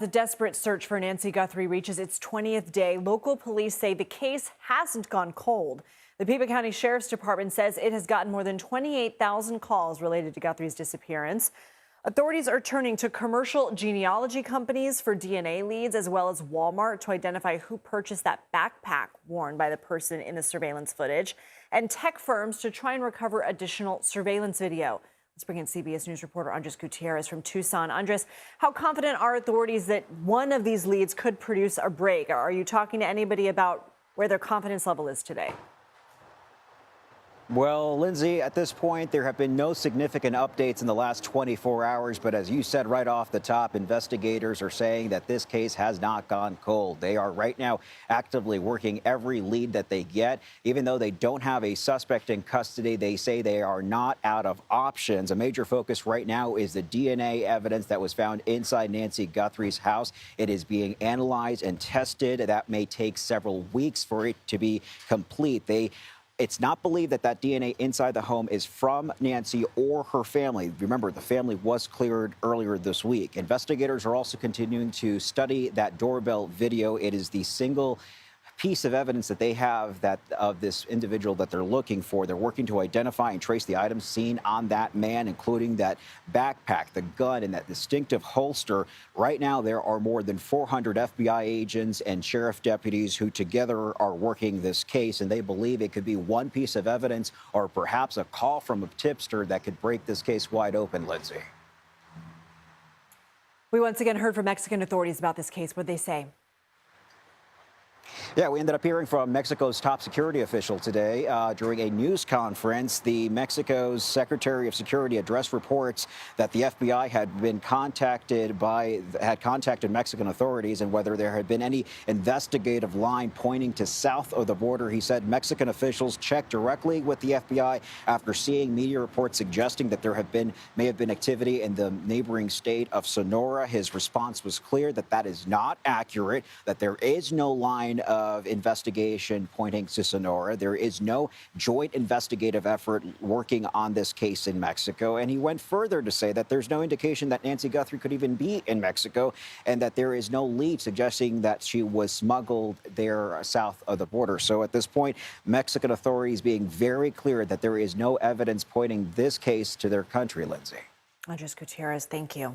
the desperate search for Nancy Guthrie reaches its 20th day, local police say the case hasn't gone cold. The Pima County Sheriff's Department says it has gotten more than 28,000 calls related to Guthrie's disappearance. Authorities are turning to commercial genealogy companies for DNA leads, as well as Walmart to identify who purchased that backpack worn by the person in the surveillance footage, and tech firms to try and recover additional surveillance video. Let's bring in CBS News reporter Andres Gutierrez from Tucson. Andres, how confident are authorities that one of these leads could produce a break? Are you talking to anybody about where their confidence level is today? Well, Lindsay, at this point, there have been no significant updates in the last 24 hours. But as you said right off the top, investigators are saying that this case has not gone cold. They are right now actively working every lead that they get. Even though they don't have a suspect in custody, they say they are not out of options. A major focus right now is the DNA evidence that was found inside Nancy Guthrie's house. It is being analyzed and tested. That may take several weeks for it to be complete. It's not believed that that DNA inside the home is from Nancy or her family. Remember, the family was cleared earlier this week. Investigators are also continuing to study that doorbell video. It is the single piece of evidence that they have of this individual that they're looking for. They're working to identify and trace the items seen on that man, including that backpack, the gun, and that distinctive holster. Right now, there are more than 400 FBI agents and sheriff deputies who together are working this case, and they believe it could be one piece of evidence or perhaps a call from a tipster that could break this case wide open, Lindsay. We once again heard from Mexican authorities about this case. What'd they say? Yeah, we ended up hearing from Mexico's top security official today during a news conference. Mexico's Secretary of Security addressed reports that the FBI had contacted Mexican authorities and whether there had been any investigative line pointing to south of the border. He said Mexican officials checked directly with the FBI after seeing media reports suggesting that there may have been activity in the neighboring state of Sonora. His response was clear that is not accurate, that there is no line of investigation pointing to Sonora. There is no joint investigative effort working on this case in Mexico. And he went further to say that there's no indication that Nancy Guthrie could even be in Mexico and that there is no lead suggesting that she was smuggled there south of the border. So at this point, Mexican authorities being very clear that there is no evidence pointing this case to their country, Lindsay. Andres Gutierrez, thank you.